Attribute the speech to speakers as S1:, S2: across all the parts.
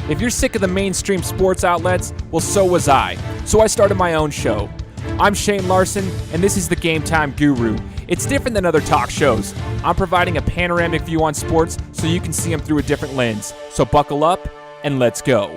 S1: If you're sick of the mainstream sports outlets, well, so was I. So I started my own show. I'm Shane Larson, and this is the Game Time Guru. It's different than other talk shows. I'm providing a panoramic view on sports so you can see them through a different lens. So buckle up and let's go.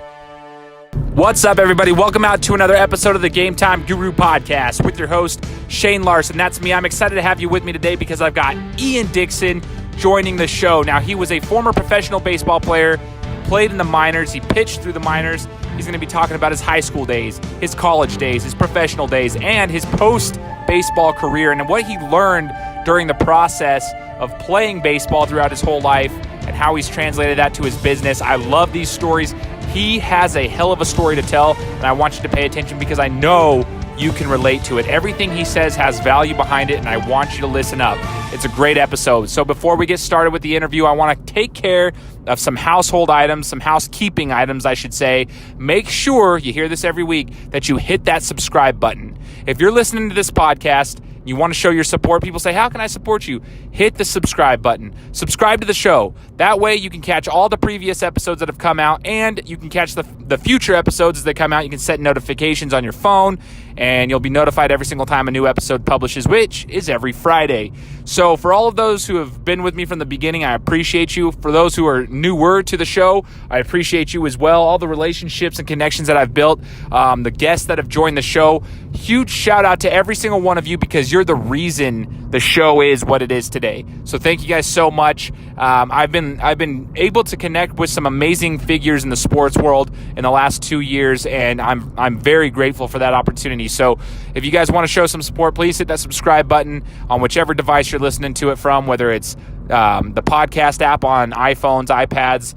S1: What's up, everybody? Welcome out to another episode of the Game Time Guru podcast with your host, Shane Larson. That's me. I'm excited to have you with me today because I've got Ian Dickson joining the show. Now, he was a former professional baseball player, played in the minors. He pitched through the minors. He's going to be talking about his high school days, his college days, his professional days, and his post-baseball career and what he learned during the process of playing baseball throughout his whole life and how he's translated that to his business. I love these stories. He has a hell of a story to tell, and I want you to pay attention because I know you can relate to it. Everything he says has value behind it, and I want you to listen up. It's a great episode. So before we get started with the interview, I want to take care of some household items, some housekeeping items, I should say. Make sure, you hear this every week, that you hit that subscribe button. If you're listening to this podcast, you want to show your support, people say, how can I support you? Hit the subscribe button. Subscribe to the show. That way you can catch all the previous episodes that have come out, and you can catch the future episodes as they come out. You can set notifications on your phone, and you'll be notified every single time a new episode publishes, which is every Friday. So for all of those who have been with me from the beginning, I appreciate you. For those who are newer to the show, I appreciate you as well. All the relationships and connections that I've built, the guests that have joined the show, huge shout out to every single one of you because you're the reason the show is what it is today. So thank you guys so much. I've been able to connect with some amazing figures in the sports world in the last 2 years, and I'm very grateful for that opportunity. So if you guys want to show some support, please hit that subscribe button on whichever device you're listening to it from, whether it's the podcast app on iPhones, iPads,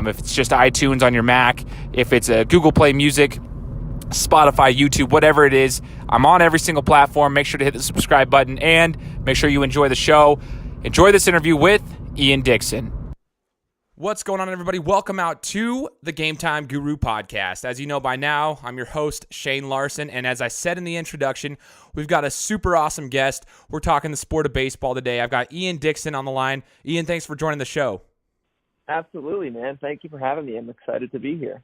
S1: if it's just iTunes on your Mac, if it's a Google Play Music, Spotify, YouTube, whatever it is. I'm on every single platform. Make sure to hit the subscribe button and make sure you enjoy the show. Enjoy this interview with Ian Dickson. What's going on, everybody? Welcome out to the Game Time Guru podcast. As you know by now, I'm your host, Shane Larson, and as I said in the introduction, we've got a super awesome guest. We're talking the sport of baseball today. I've got Ian Dickson on the line. Ian, thanks for joining the show.
S2: Absolutely, man. Thank you for having me. I'm excited to be here.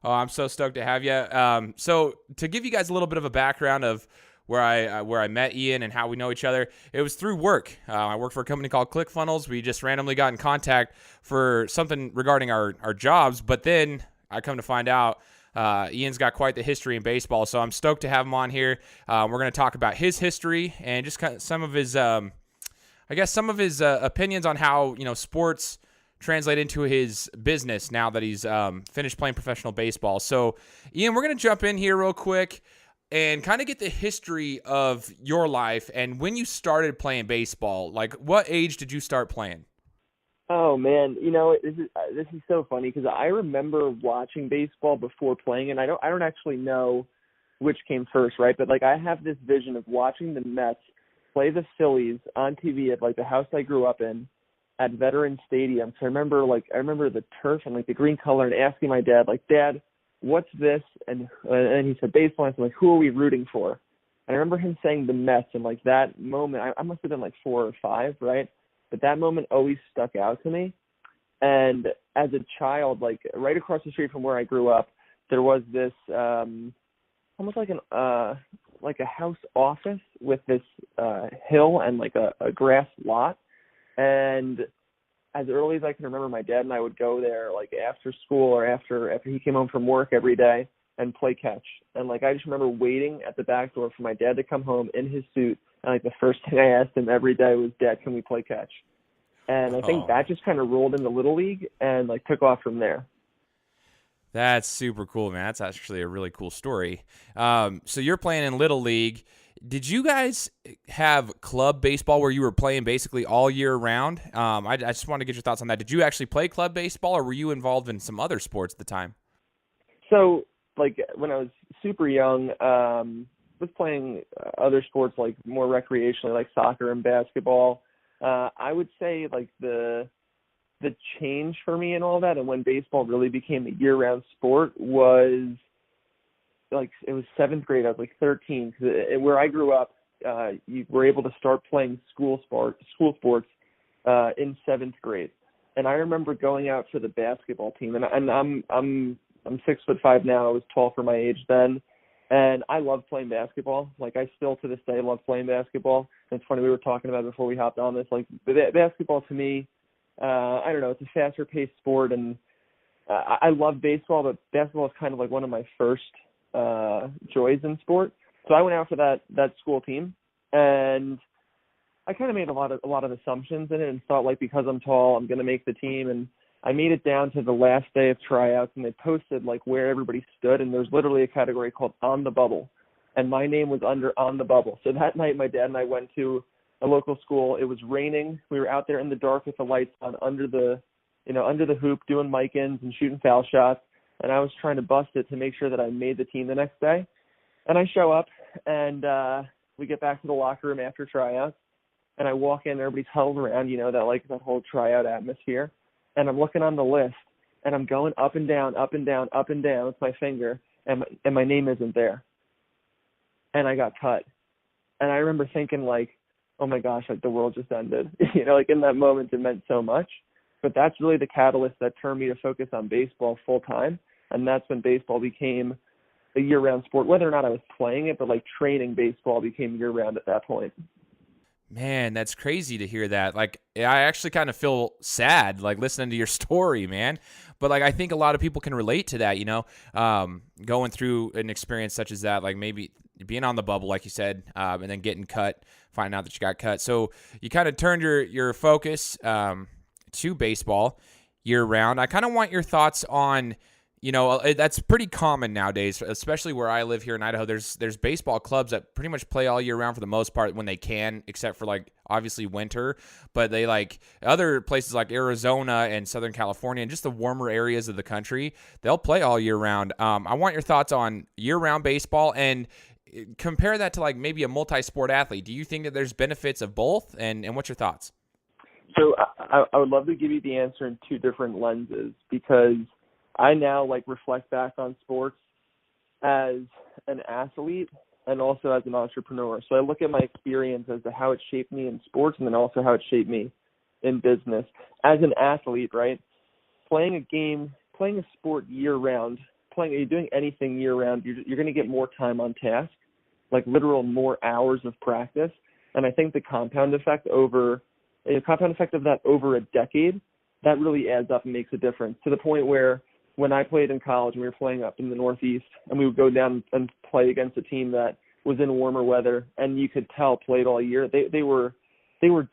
S1: Oh, I'm so stoked to have you. So to give you guys a little bit of a background of where I met Ian and how we know each other, it was through work. I work for a company called ClickFunnels. We just randomly got in contact for something regarding our jobs, but then I come to find out Ian's got quite the history in baseball, so I'm stoked to have him on here. We're going to talk about his history and just kind of some of his, opinions on how sports translate into his business now that he's finished playing professional baseball. So, Ian, we're going to jump in here real quick and kind of get the history of your life and when you started playing baseball. Like, what age did you start playing?
S2: Oh, man. This is so funny because I remember watching baseball before playing, and I don't actually know which came first, right? But, I have this vision of watching the Mets play the Phillies on TV at, the house I grew up in at Veterans Stadium. So I remember the turf and the green color and asking my dad, Dad, what's this? And he said baseball. And I said, who are we rooting for? And I remember him saying the Mets, and that moment, I must have been 4 or 5, right? But that moment always stuck out to me. And as a child, right across the street from where I grew up, there was this almost like a house office with this hill and a grass lot. And as early as I can remember, my dad and I would go there after school or after he came home from work every day and play catch. And I just remember waiting at the back door for my dad to come home in his suit. And the first thing I asked him every day was, Dad, can we play catch? And I think that just kind of rolled into Little League and took off from there.
S1: That's super cool, man. That's actually a really cool story. So you're playing in Little League. Did you guys have club baseball where you were playing basically all year round? I just want to get your thoughts on that. Did you actually play club baseball, or were you involved in some other sports at the time?
S2: So, when I was super young, was playing other sports more recreationally, soccer and basketball. I would say the change for me and all that, and when baseball really became a year-round sport was it was 7th grade. I was 13. Where I grew up, you were able to start playing school sports in 7th grade. And I remember going out for the basketball team, and I'm 6'5" now. I was tall for my age then, and I love playing basketball. Like, I still to this day love playing basketball. And it's funny, we were talking about it before we hopped on this. Like, basketball to me, I don't know, it's a faster paced sport, and I love baseball, but basketball is kind of like one of my first joys in sport. So I went out for that school team, and I kind of made a lot of assumptions in it and thought, like, because I'm tall, I'm going to make the team. And I made it down to the last day of tryouts, and they posted, like, where everybody stood, and there's literally a category called On the Bubble, and my name was under On the Bubble. So that night, my dad and I went to a local school. It was raining. We were out there in the dark with the lights on under the hoop doing mic-ins and shooting foul shots, and I was trying to bust it to make sure that I made the team the next day. And I show up, and we get back to the locker room after tryouts, and I walk in, and everybody's huddled around, that whole tryout atmosphere. And I'm looking on the list, and I'm going up and down, up and down, up and down with my finger, and my name isn't there. And I got cut. And I remember thinking, like, oh my gosh, like, the world just ended. Like, in that moment, it meant so much. But that's really the catalyst that turned me to focus on baseball full time. And that's when baseball became a year-round sport. Whether or not I was playing it, but, like, training baseball became year-round at that point.
S1: Man, that's crazy to hear that. Like, I actually kind of feel sad, like, listening to your story, man. But, like, I think a lot of people can relate to that, going through an experience such as that, like maybe being on the bubble, like you said, and then getting cut, finding out that you got cut. So you kind of turned your focus to baseball year-round. I kind of want your thoughts on, that's pretty common nowadays, especially where I live here in Idaho. There's baseball clubs that pretty much play all year round for the most part when they can, except for, like, obviously winter. But they, like, other places like Arizona and Southern California and just the warmer areas of the country, they'll play all year round. I want your thoughts on year-round baseball and compare that to, like, maybe a multi-sport athlete. Do you think that there's benefits of both? And what's your thoughts?
S2: So I would love to give you the answer in two different lenses, because I now, like, reflect back on sports as an athlete and also as an entrepreneur. So I look at my experience as to how it shaped me in sports and then also how it shaped me in business. As an athlete, right, playing a sport year-round, you're doing anything year-round, you're going to get more time on task, like literal more hours of practice. And I think the compound effect of that over a decade, that really adds up and makes a difference, to the point where when I played in college and we were playing up in the Northeast, and we would go down and play against a team that was in warmer weather, and you could tell played all year, they were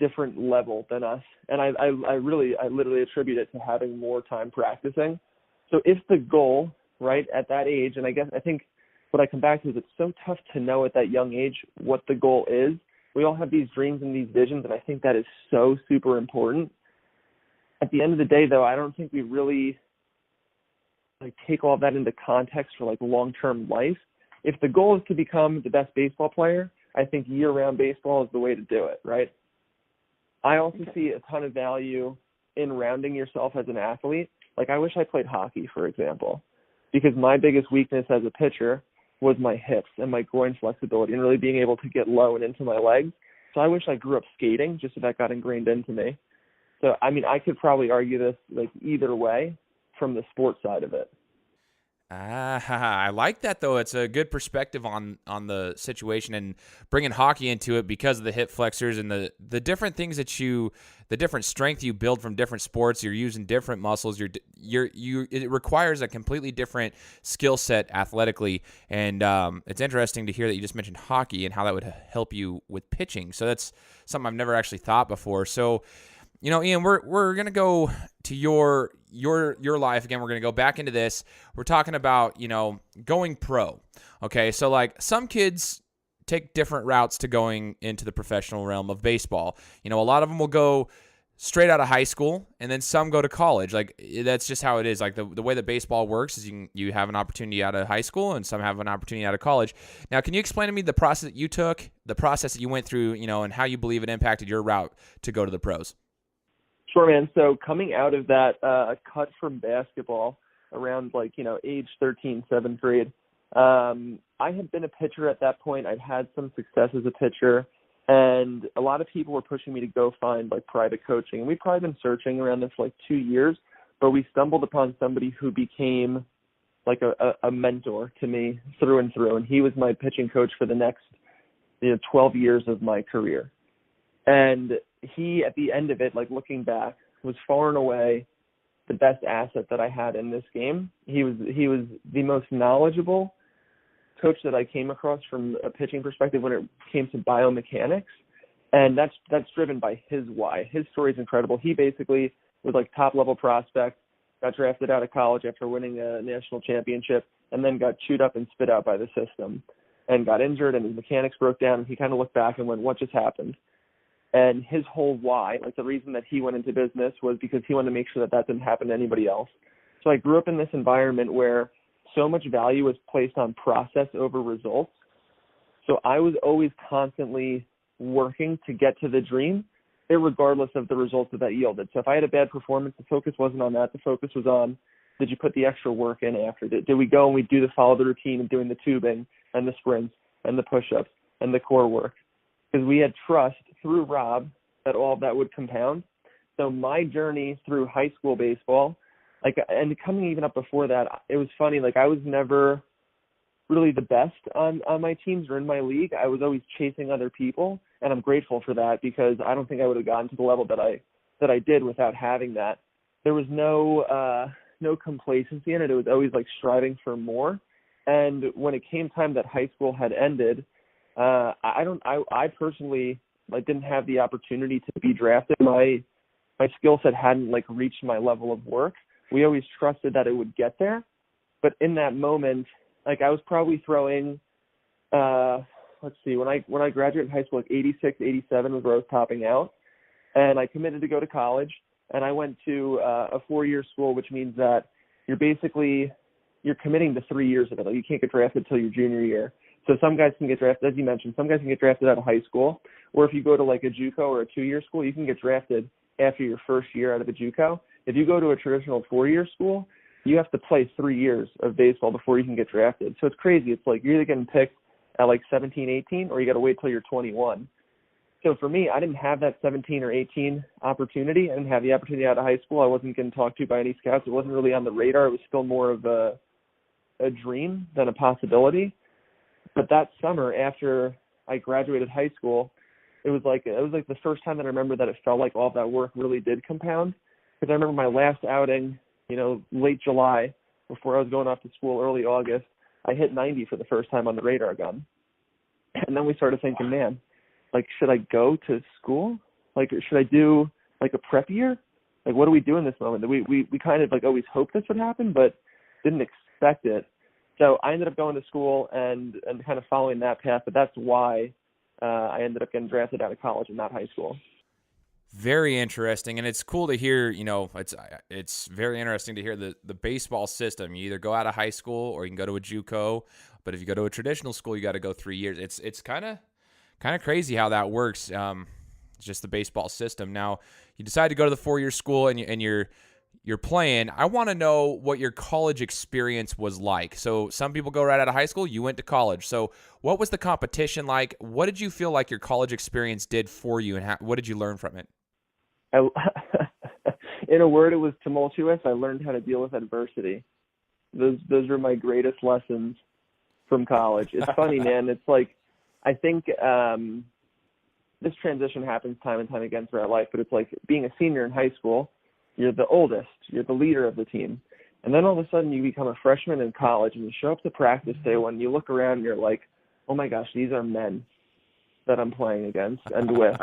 S2: different level than us. And I literally attribute it to having more time practicing. So if the goal, right, at that age, and I think what I come back to is it's so tough to know at that young age what the goal is. We all have these dreams and these visions, and I think that is so super important. At the end of the day, though, I don't think we really, like, take all of that into context for, like, long-term life. If the goal is to become the best baseball player, I think year-round baseball is the way to do it, right? I also see a ton of value in rounding yourself as an athlete. Like, I wish I played hockey, for example, because my biggest weakness as a pitcher was my hips and my groin flexibility and really being able to get low and into my legs. So I wish I grew up skating, just so that got ingrained into me. So, I mean, I could probably argue this, like, either way from the sports side of it.
S1: I like that, though. It's a good perspective on the situation and bringing hockey into it because of the hip flexors and the different things that the different strength you build from different sports. You're using different muscles. It requires a completely different skill set athletically. And it's interesting to hear that you just mentioned hockey and how that would help you with pitching. So that's something I've never actually thought before. So, Ian, we're gonna go to your life again. We're gonna go back into this. We're talking about going pro. Okay, so, like, some kids take different routes to going into the professional realm of baseball. A lot of them will go straight out of high school, and then some go to college. Like, that's just how it is. Like, the way that baseball works is you have an opportunity out of high school, and some have an opportunity out of college. Now, can you explain to me the process that you took, the process that you went through, and how you believe it impacted your route to go to the pros?
S2: Sure, man. So coming out of that cut from basketball around, like, age 13, 7th grade, I had been a pitcher at that point. I'd had some success as a pitcher, And a lot of people were pushing me to go find like private coaching. And we'd probably been searching around this for like 2 years, but we stumbled upon somebody who became like a mentor to me through and through. And he was my pitching coach for the next 12 years of my career. And he, at the end of it, like looking back, was far and away the best asset that I had in this game. He was the most knowledgeable coach that I came across from a pitching perspective when it came to biomechanics. And that's driven by his why. His story is incredible. He basically was like top level prospect, got drafted out of college after winning a national championship, and then got chewed up and spit out by the system and got injured, and his mechanics broke down, and he kind of looked back and went, what just happened? And his whole why, like the reason that he went into business was because he wanted to make sure that that didn't happen to anybody else. So I grew up in this environment where so much value was placed on process over results. So I was always constantly working to get to the dream, irregardless of the results that that yielded. So if I had a bad performance, the focus wasn't on that. The focus was on, did you put the extra work in after? Did we go and we follow the routine of doing the tubing and the sprints and the push-ups and the core work? Because we had trust through Rob that all of that would compound. So my journey through high school baseball, like, and coming even up before that, it was funny. Like, I was never really the best on my teams or in my league. I was always chasing other people, and I'm grateful for that because I don't think I would have gotten to the level that I did without having that. There was no complacency in it. It was always like striving for more. And when it came time that high school had ended, I personally didn't have the opportunity to be drafted. My skill set hadn't like reached my level of work. We always trusted that it would get there, but in that moment, like I was probably throwing, when I graduated high school, like 86, 87 was where I was topping out, and I committed to go to college, and I went to a 4-year school, which means that you're committing to 3 years of it. Like you can't get drafted until your junior year. So some guys can get drafted, as you mentioned, some guys can get drafted out of high school, or if you go to like a JUCO or a 2-year school, you can get drafted after your first year out of a JUCO. If you go to a traditional 4-year school, you have to play 3 years of baseball before you can get drafted. So it's crazy. It's like you're either getting picked at like 17, 18, or you got to wait till you're 21. So for me, I didn't have that 17 or 18 opportunity. I didn't have the opportunity out of high school. I wasn't getting talked to by any scouts. It wasn't really on the radar. It was still more of a dream than a possibility. But that summer after I graduated high school, it was like the first time that I remember that it felt like all that work really did compound. Because I remember my last outing, late July, before I was going off to school early August, I hit 90 for the first time on the radar gun. And then we started thinking, man, like, should I go to school? Like, should I do like a prep year? Like, what do we do in this moment? We kind of like always hoped this would happen, but didn't expect it. So I ended up going to school and kind of following that path, but that's why I ended up getting drafted out of college and not high school.
S1: Very interesting, and it's cool to hear, it's very interesting to hear the baseball system. You either go out of high school or you can go to a JUCO, but if you go to a traditional school, you got to go 3 years. It's kind of crazy how that works, just the baseball system. Now, you decide to go to the 4-year school and you're playing. I want to know what your college experience was like. So some people go right out of high school. You went to college. So what was the competition like? What did you feel like your college experience did for you, and what did you learn from it?
S2: In a word, it was tumultuous. I learned how to deal with adversity. Those were my greatest lessons from college. It's funny, man. It's like, I think this transition happens time and time again throughout life, but it's like being a senior in high school, you're the oldest, you're the leader of the team. And then all of a sudden you become a freshman in college and you show up to practice day one, you look around and you're like, oh my gosh, these are men that I'm playing against and with.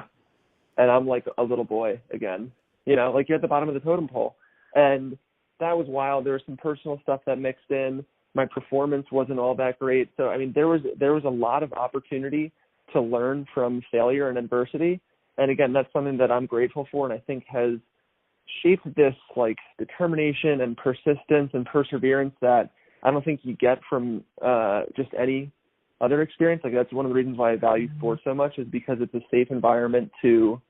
S2: And I'm like a little boy again, like you're at the bottom of the totem pole. And that was wild. There was some personal stuff that mixed in. My performance wasn't all that great. So, I mean, there was a lot of opportunity to learn from failure and adversity. And again, that's something that I'm grateful for and I think has shaped this like determination and persistence and perseverance that I don't think you get from just any other experience. Like that's one of the reasons why I value sports so much, is because it's a safe environment to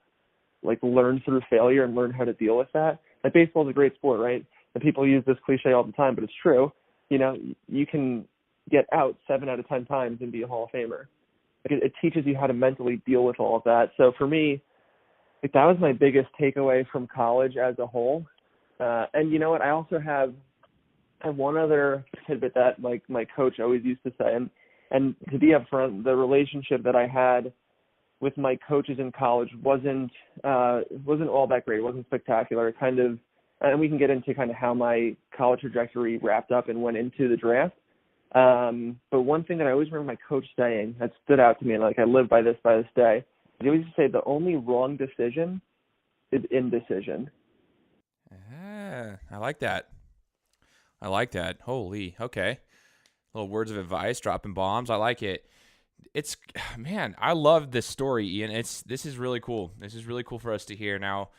S2: like learn through failure and learn how to deal with that. Like baseball is a great sport, right? And people use this cliche all the time, but it's true. You can get out 7 out of 10 times and be a Hall of Famer. it teaches you how to mentally deal with all of that. So for me, like, that was my biggest takeaway from college as a whole. And you know what? I also have one other tidbit that my coach always used to say, and to be upfront, the relationship that I had with my coaches in college wasn't all that great. It wasn't spectacular. It kind of, and we can get into kind of how my college trajectory wrapped up and went into the draft. But one thing that I always remember my coach saying that stood out to me, and like I live by this day, he always used to say the only wrong decision is indecision.
S1: I like that. Holy, okay. Little words of advice, dropping bombs. I like it. It's, man, I love this story, Ian. This is really cool. This is really cool for us to hear. Now,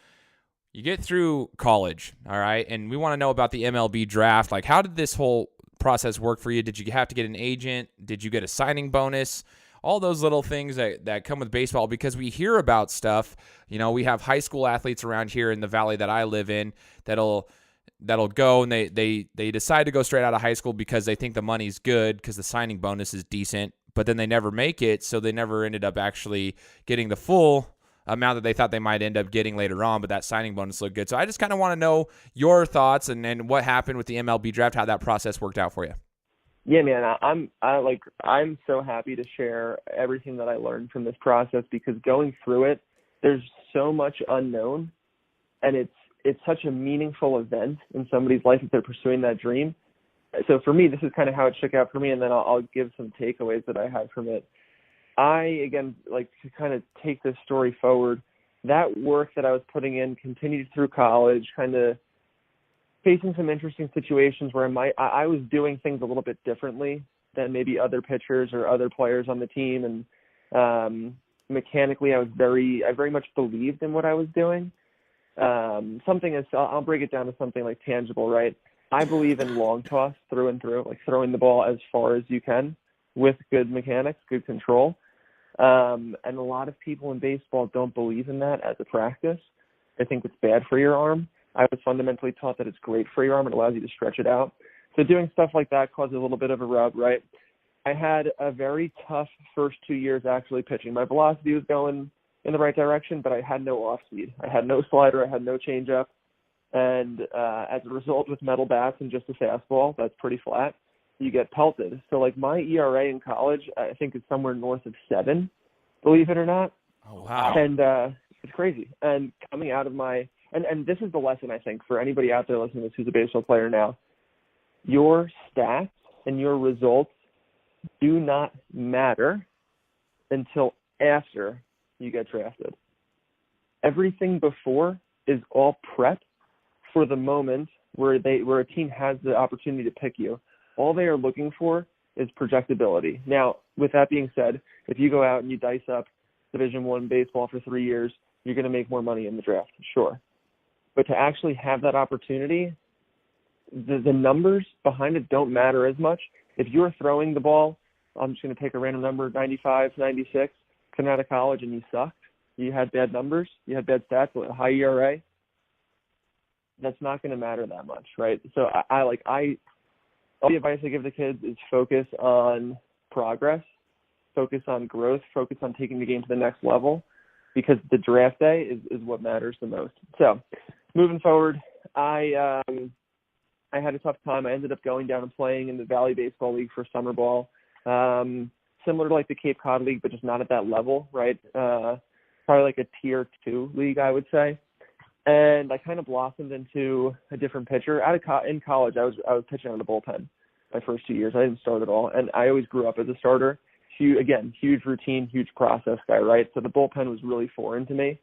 S1: you get through college, all right, and we want to know about the MLB draft. Like, how did this whole process work for you? Did you have to get an agent? Did you get a signing bonus? All those little things that come with baseball, because we hear about stuff. You know, we have high school athletes around here in the valley that I live in that'll go and they decide to go straight out of high school because they think the money's good because the signing bonus is decent, but then they never make it, so they never ended up actually getting the full amount that they thought they might end up getting later on, but that signing bonus looked good. So I just kind of want to know your thoughts and what happened with the MLB draft, how that process worked out for you.
S2: Yeah, man, I'm so happy to share everything that I learned from this process, because going through it, there's so much unknown, and it's such a meaningful event in somebody's life if they're pursuing that dream. So for me, this is kind of how it shook out for me, and then I'll give some takeaways that I had from it. I, again, like to kind of take this story forward, that work that I was putting in continued through college, kind of facing some interesting situations where I was doing things a little bit differently than maybe other pitchers or other players on the team. And mechanically, I very much believed in what I was doing. I'll break it down to something like tangible, right? I believe in long toss through and through, like throwing the ball as far as you can with good mechanics, good control. And a lot of people in baseball don't believe in that as a practice. I think it's bad for your arm. I was fundamentally taught that it's great for your arm. It allows you to stretch it out. So doing stuff like that caused a little bit of a rub, right? I had a very tough first 2 years actually pitching. My velocity was going in the right direction, but I had no off speed. I had no slider. I had no changeup. And as a result, with metal bats and just a fastball that's pretty flat, you get pelted. So like my ERA in college, I think is somewhere north of 7, believe it or not.
S1: Oh, wow.
S2: And it's crazy. And coming out of and this is the lesson, I think, for anybody out there listening to this who's a baseball player now. Your stats and your results do not matter until after you get drafted. Everything before is all prep for the moment where a team has the opportunity to pick you. All they are looking for is projectability. Now, with that being said, if you go out and you dice up Division I baseball for 3 years, you're going to make more money in the draft, sure. But to actually have that opportunity, the numbers behind it don't matter as much. If you're throwing the ball, I'm just going to take a random number, 95, 96, coming out of college and you sucked, you had bad numbers, you had bad stats, a high ERA, that's not going to matter that much, right? So all the advice I give the kids is focus on progress, focus on growth, focus on taking the game to the next level, because the draft day is what matters the most. So moving forward, I had a tough time. I ended up going down and playing in the Valley Baseball League for summer ball, similar to like the Cape Cod League, but just not at that level, right? Probably like a tier 2 league, I would say. And I kind of blossomed into a different pitcher. In college, I was pitching on the bullpen my first 2 years. I didn't start at all, and I always grew up as a starter. Huge routine, huge process guy, right? So the bullpen was really foreign to me.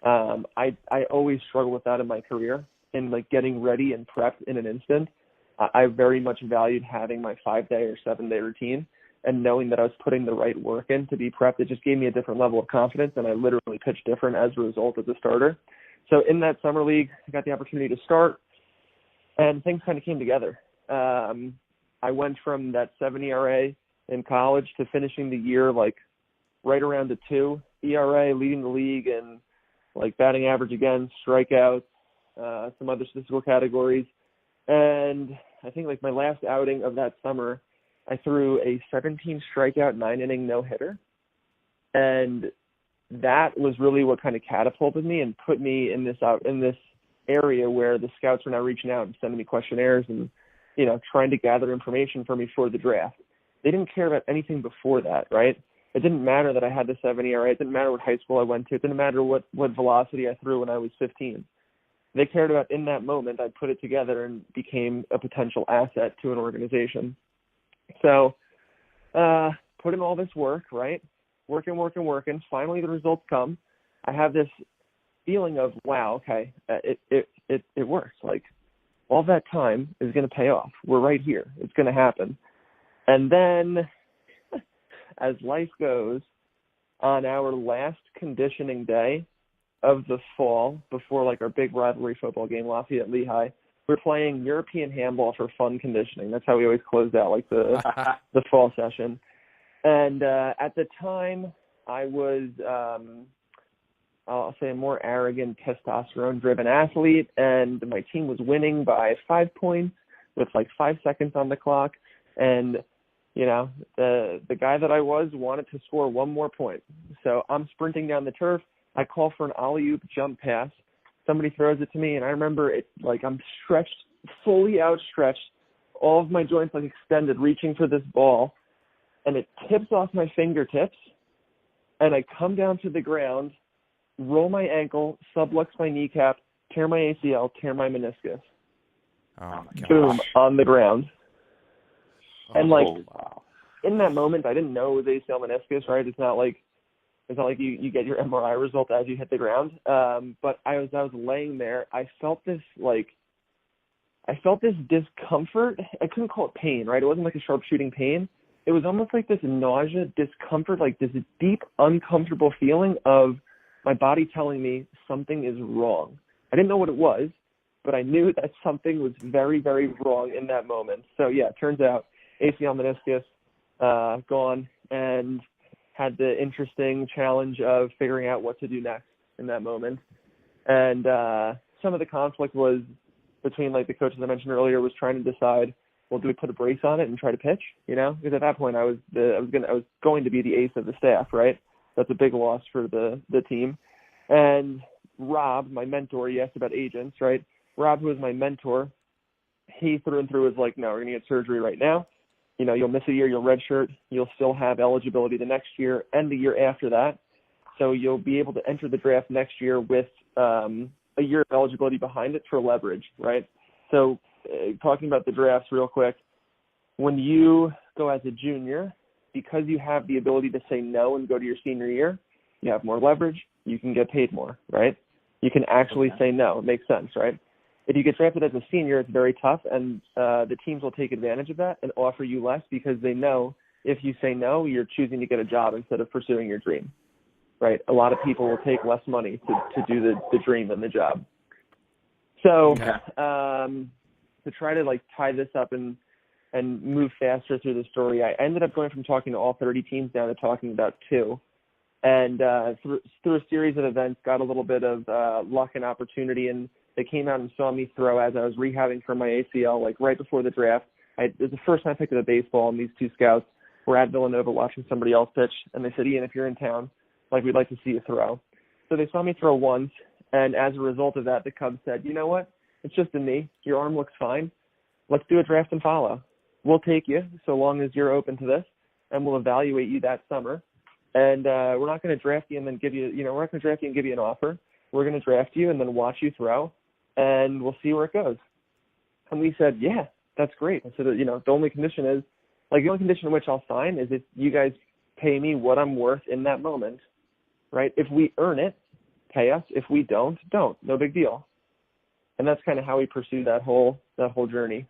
S2: I always struggled with that in my career, in like getting ready and prepped in an instant. I very much valued having my 5-day or 7-day routine and knowing that I was putting the right work in to be prepped. It just gave me a different level of confidence, and I literally pitched different as a result as a starter. So in that summer league, I got the opportunity to start, and things kind of came together. I went from that 7 ERA in college to finishing the year like right around a 2 ERA, leading the league in like batting average against, strikeouts, some other statistical categories. And I think like my last outing of that summer, I threw a 17 strikeout, 9-inning no-hitter. And that was really what kind of catapulted me and put me in this area where the scouts are now reaching out and sending me questionnaires and, trying to gather information for me for the draft. They didn't care about anything before that, right? It didn't matter that I had the 7 ERA. It didn't matter what high school I went to. It didn't matter what velocity I threw when I was 15. They cared about in that moment I put it together and became a potential asset to an organization. So put in all this work, right? Working. Finally, the results come. I have this feeling of, wow, okay, it works. Like, all that time is going to pay off. We're right here. It's going to happen. And then, as life goes, on our last conditioning day of the fall, before like our big rivalry football game, Lafayette Lehigh, we're playing European handball for fun conditioning. That's how we always closed out like the fall session. And at the time, I was, I'll say, a more arrogant, testosterone-driven athlete, and my team was winning by 5 points with like 5 seconds on the clock. And, the guy that I was wanted to score one more point. So I'm sprinting down the turf. I call for an alley-oop jump pass. Somebody throws it to me, and I remember it like I'm stretched, fully outstretched, all of my joints like extended, reaching for this ball, and it tips off my fingertips, and I come down to the ground, roll my ankle, sublux my kneecap, tear my ACL, tear my meniscus.
S1: Oh my gosh.
S2: Boom, on the ground. And
S3: wow.
S2: in that moment, I didn't know it was ACL meniscus, right? It's not like you get your MRI result as you hit the ground. But I was laying there. I felt this discomfort. I couldn't call it pain, right? It wasn't like a sharp shooting pain. It was almost like this nausea, discomfort, like this deep, uncomfortable feeling of my body telling me something is wrong. I didn't know what it was, but I knew that something was very, very wrong in that moment. So yeah, it turns out ACL meniscus gone, and had the interesting challenge of figuring out what to do next in that moment. And some of the conflict was between like the coaches I mentioned earlier was trying to decide, well, do we put a brace on it and try to pitch? Because at that point I was going to be the ace of the staff, right? That's a big loss for the team. And Rob, my mentor, you asked about agents, right? Rob, who was my mentor, he through and through was like, no, we're going to get surgery right now. You'll miss a year, you'll redshirt, you'll still have eligibility the next year and the year after that. So you'll be able to enter the draft next year with a year of eligibility behind it for leverage, right? So talking about the drafts real quick, when you go as a junior, because you have the ability to say no and go to your senior year, you have more leverage, you can get paid more, right? You can actually say no. It makes sense, right? If you get drafted as a senior, it's very tough, and the teams will take advantage of that and offer you less because they know if you say no, you're choosing to get a job instead of pursuing your dream, right? A lot of people will take less money to do the dream and the job. So to try to like tie this up and move faster through the story, I ended up going from talking to all 30 teams down to talking about 2. And through a series of events, got a little bit of luck and opportunity, and they came out and saw me throw as I was rehabbing from my ACL, like right before the draft. It was the first time I picked up a baseball, and these 2 scouts were at Villanova watching somebody else pitch, and they said, Ian, if you're in town, like, we'd like to see you throw. So they saw me throw once, and as a result of that, the Cubs said, you know what? It's just a knee. Your arm looks fine. Let's do a draft and follow. We'll take you so long as you're open to this, and we'll evaluate you that summer. And we're not going to draft you and then give you, we're not going to draft you and give you an offer. We're going to draft you and then watch you throw, and we'll see where it goes. And we said, yeah, that's great. I said, the only condition is, the only condition in which I'll sign is if you guys pay me what I'm worth in that moment, right? If we earn it, pay us. If we don't. No big deal. And that's kind of how we pursue that whole journey.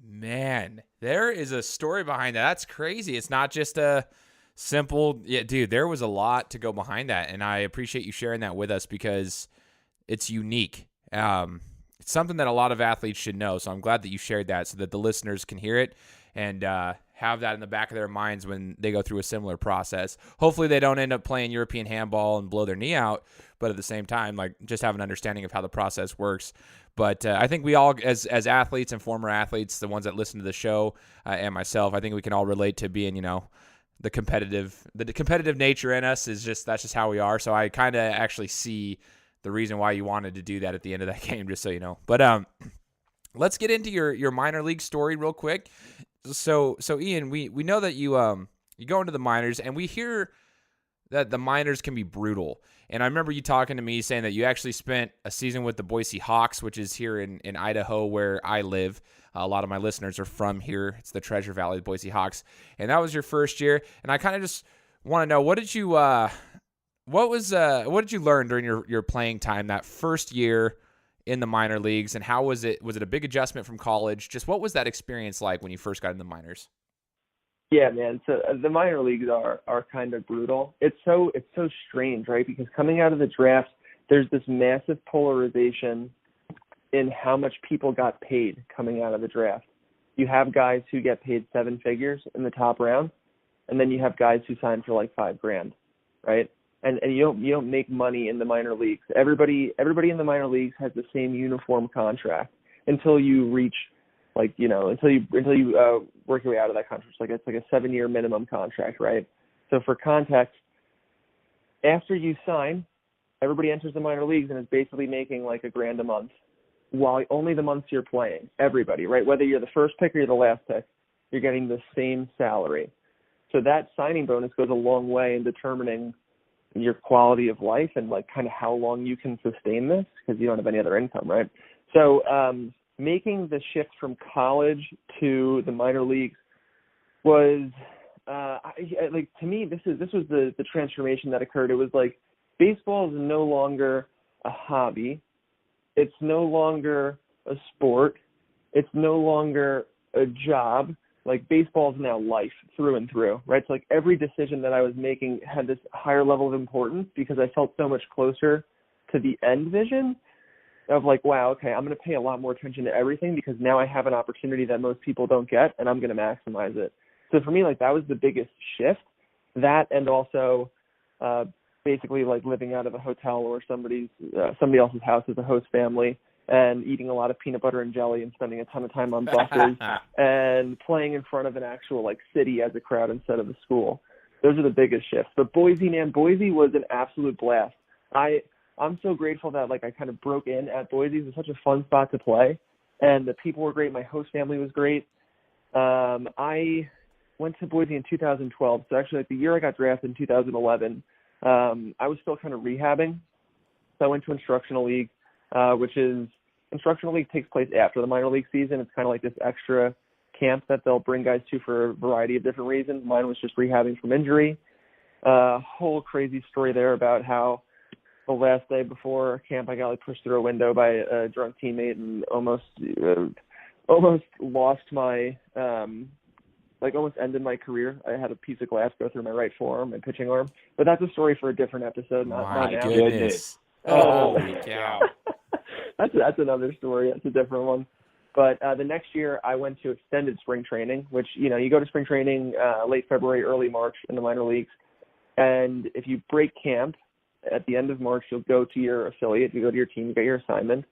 S1: Man, there is a story behind that. That's crazy. It's not just a simple, dude, there was a lot to go behind that. And I appreciate you sharing that with us because it's unique. It's something that a lot of athletes should know. So I'm glad that you shared that so that the listeners can hear it and have that in the back of their minds when they go through a similar process. Hopefully they don't end up playing European handball and blow their knee out, but at the same time, just have an understanding of how the process works. But I think we all, as athletes and former athletes, the ones that listen to the show and myself, I think we can all relate to being, the competitive nature in us that's just how we are. So I kind of actually see the reason why you wanted to do that at the end of that game, just so you know. But let's get into your minor league story real quick. So Ian, we know that you go into the minors, and we hear that the minors can be brutal. And I remember you talking to me saying that you actually spent a season with the Boise Hawks, which is here in Idaho where I live. A lot of my listeners are from here. It's the Treasure Valley, the Boise Hawks. And that was your first year. And I kind of just want to know, what did you learn during your playing time that first year in the minor leagues, and how was it? Was it a big adjustment from college? Just what was that experience like when you first got in the minors?
S2: Yeah, man. So the minor leagues are kind of brutal. It's so strange, right? Because coming out of the draft, there's this massive polarization in how much people got paid coming out of the draft. You have guys who get paid 7 figures in the top round, and then you have guys who sign for like $5,000, right? And you don't make money in the minor leagues. Everybody in the minor leagues has the same uniform contract until you reach until you work your way out of that contract. It's like a 7-year minimum contract, right? So for context, after you sign, everybody enters the minor leagues and is basically making like $1,000 a month, while only the months you're playing. Everybody, right? Whether you're the first pick or you're the last pick, you're getting the same salary. So that signing bonus goes a long way in determining your quality of life and like kind of how long you can sustain this, because you don't have any other income, right? So making the shift from college to the minor leagues was to me, this was the transformation that occurred. It was like baseball is no longer a hobby. It's no longer a sport. It's no longer a job. Like baseball is now life through and through, right? So like every decision that I was making had this higher level of importance because I felt so much closer to the end vision of like, wow, okay, I'm going to pay a lot more attention to everything because now I have an opportunity that most people don't get, and I'm going to maximize it. So for me, like that was the biggest shift. That, and also basically like living out of a hotel or somebody else's house as a host family, and eating a lot of peanut butter and jelly and spending a ton of time on buses and playing in front of an actual like city as a crowd instead of a school. Those are the biggest shifts. But Boise was an absolute blast. I'm so grateful that like I kind of broke in at Boise. It was such a fun spot to play, and the people were great. My host family was great. I went to Boise in 2012. So actually like the year I got drafted in 2011, I was still kind of rehabbing. So I went to Instructional League, Instructional League takes place after the minor league season. It's kind of like this extra camp that they'll bring guys to for a variety of different reasons. Mine was just rehabbing from injury. Whole crazy story there about how the last day before camp I got like pushed through a window by a drunk teammate and almost lost my almost ended my career. I had a piece of glass go through my right forearm, my pitching arm. But that's a story for a different episode.
S1: My goodness. Holy cow.
S2: That's another story. That's a different one. But the next year I went to extended spring training, which, you go to spring training late February, early March in the minor leagues. And if you break camp at the end of March, you'll go to your affiliate, you go to your team, you get your assignment.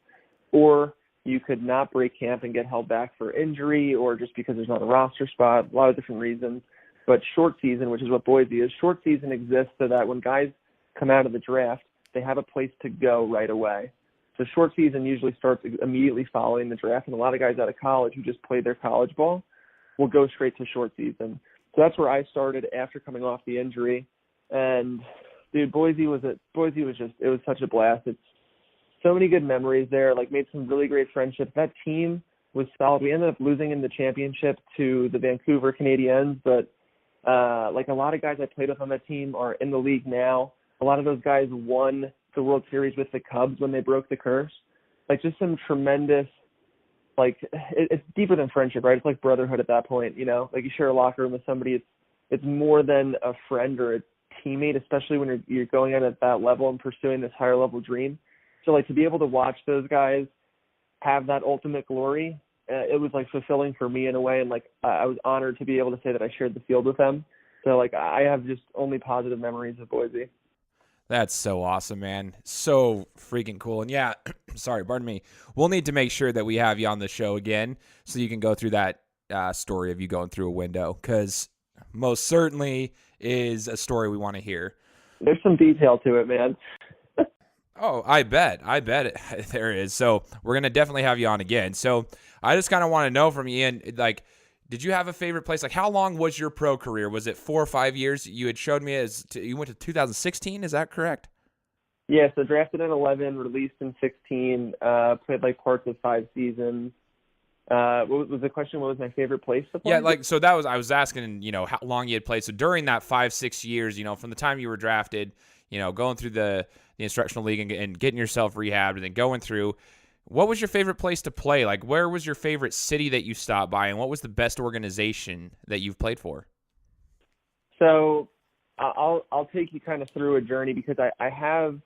S2: Or you could not break camp and get held back for injury or just because there's not a roster spot, a lot of different reasons. But short season, which is what Boise is, short season exists so that when guys come out of the draft, they have a place to go right away. So short season usually starts immediately following the draft, and a lot of guys out of college who just played their college ball will go straight to short season. So that's where I started after coming off the injury. And dude, Boise was such a blast. It's so many good memories there. Like made some really great friendships. That team was solid. We ended up losing in the championship to the Vancouver Canadiens, but like a lot of guys I played with on that team are in the league now. A lot of those guys won the World Series with the Cubs when they broke the curse. Like just some tremendous, like it's deeper than friendship, right? It's like brotherhood at that point, like you share a locker room with somebody. It's more than a friend or a teammate, especially when you're going out at that level and pursuing this higher level dream. So like to be able to watch those guys have that ultimate glory, it was like fulfilling for me in a way. And like I was honored to be able to say that I shared the field with them. So like I have just only positive memories of Boise.
S1: That's so awesome, man. So freaking cool. And yeah, sorry, pardon me. We'll need to make sure that we have you on the show again so you can go through that story of you going through a window. Because Most certainly is a story we want to hear.
S2: There's some detail to it, man.
S1: Oh, I bet there is. So we're gonna definitely have you on again. So I just kind of want to know from Ian, like, did you have a favorite place? Like, how long was your pro career? Was it 4 or 5 years? You had showed me you went to 2016. Is that correct?
S2: Yeah, so drafted in 11, released in 16, played like parts of 5 seasons. What was the question? What was my favorite place to play?
S1: Yeah, like, so that was, I was asking, how long you had played. So during that 5-6 years, from the time you were drafted, going through the instructional league and getting yourself rehabbed and then going through, what was your favorite place to play? Like, where was your favorite city that you stopped by, and what was the best organization that you've played for?
S2: So I'll take you kind of through a journey because I have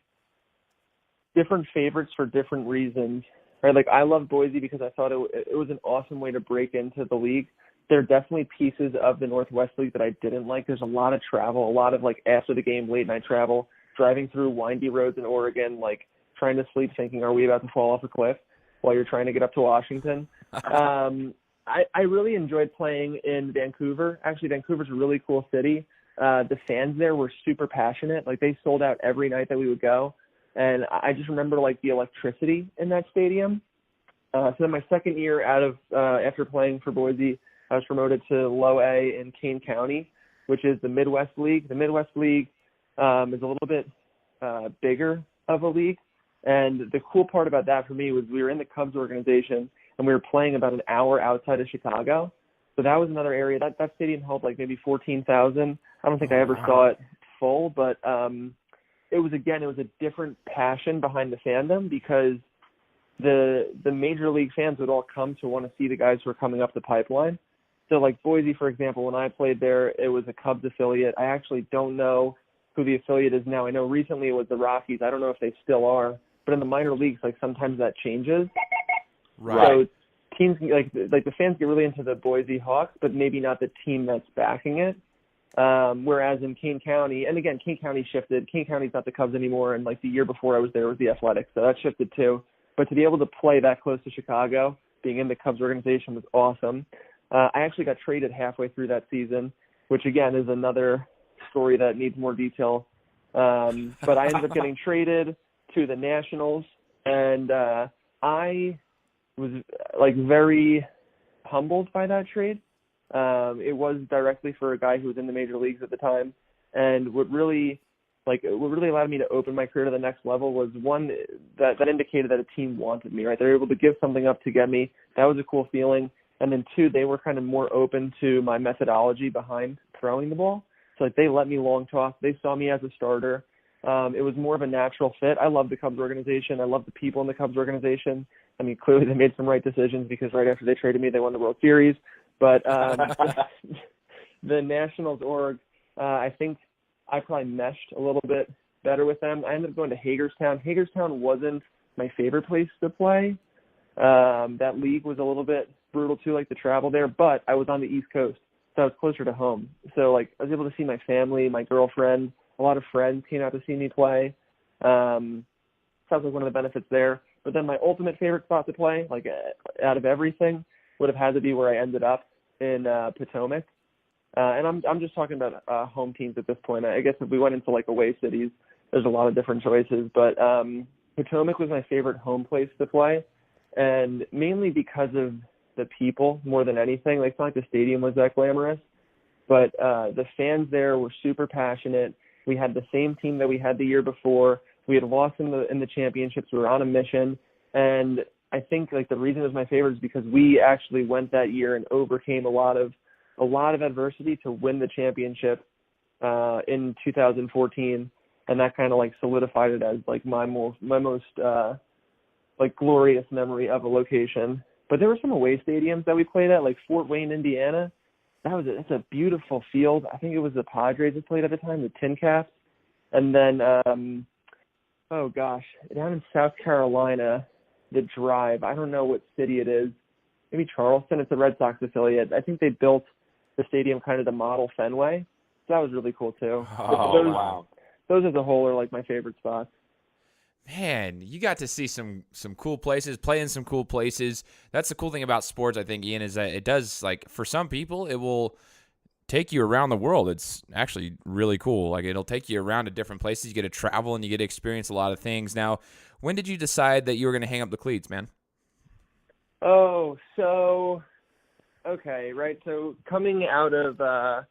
S2: different favorites for different reasons. Right, like I love Boise because I thought it was an awesome way to break into the league. There are definitely pieces of the Northwest League that I didn't like. There's a lot of travel, a lot of like after the game late night travel, driving through windy roads in Oregon, like trying to sleep thinking, are we about to fall off a cliff while you're trying to get up to Washington? I really enjoyed playing in Vancouver. Actually, Vancouver's a really cool city. The fans there were super passionate. Like they sold out every night that we would go. And I just remember like the electricity in that stadium. So then my second year after playing for Boise, I was promoted to Low A in Kane County, which is the Midwest League. The Midwest League is a little bit bigger of a league. And the cool part about that for me was we were in the Cubs organization and we were playing about an hour outside of Chicago. So that was another area. That stadium held like maybe 14,000. I don't think I ever saw it full, but it was a different passion behind the fandom because the major league fans would all come to want to see the guys who are coming up the pipeline. So like Boise, for example, when I played there, it was a Cubs affiliate. I actually don't know who the affiliate is now. I know recently it was the Rockies. I don't know if they still are, but in the minor leagues, like sometimes that changes.
S1: Right.
S2: So teams like the fans get really into the Boise Hawks, but maybe not the team that's backing it. Whereas in Kane County, and again, Kane County shifted. Kane County's not the Cubs anymore, and like the year before I was there was the Athletics, so that shifted too. But to be able to play that close to Chicago, being in the Cubs organization was awesome. I actually got traded halfway through that season, which again is another story that needs more detail. But I ended up getting traded to the Nationals, and I was like very humbled by that trade. It was directly for a guy who was in the major leagues at the time, and what really allowed me to open my career to the next level was one that indicated that a team wanted me, right? They were able to give something up to get me. That was a cool feeling. And then two, they were kind of more open to my methodology behind throwing the ball. So like they let me long toss. They saw me as a starter. It was more of a natural fit. I love the Cubs organization. I love the people in the Cubs organization. I mean, clearly they made some right decisions because right after they traded me, they won the World Series. But the Nationals org, I think I probably meshed a little bit better with them. I ended up going to Hagerstown. Hagerstown wasn't my favorite place to play. That league was a little bit brutal too, like the travel there, but I was on the East Coast, so I was closer to home. So like I was able to see my family, my girlfriend, a lot of friends came out to see me play. Sounds like one of the benefits there. But then my ultimate favorite spot to play, like out of everything, would have had to be where I ended up in Potomac. And I'm just talking about home teams at this point. I guess if we went into like away cities, there's a lot of different choices. But Potomac was my favorite home place to play, and mainly because of the people more than anything. Like it's not like the stadium was that glamorous, but the fans there were super passionate. We had the same team that we had the year before. We had lost in the championships. We were on a mission, and I think like the reason it was my favorite is because we actually went that year and overcame a lot of adversity to win the championship in 2014, and that kind of like solidified it as like my most like glorious memory of a location. But there were some away stadiums that we played at, like Fort Wayne, Indiana. That's a beautiful field. I think it was the Padres that played at the time, the Tin Caps. And then, down in South Carolina, the Drive. I don't know what city it is. Maybe Charleston. It's a Red Sox affiliate. I think they built the stadium kind of to model Fenway. So that was really cool too.
S1: Wow.
S2: Those as a whole are like my favorite spots.
S1: Man, you got to see some cool places, play in some cool places. That's the cool thing about sports, I think, Ian, is that it does, like, for some people, it will take you around the world. It's actually really cool. Like, it'll take you around to different places. You get to travel and you get to experience a lot of things. Now, when did you decide that you were going to hang up the cleats, man?
S2: Oh, so okay, right. So coming out of the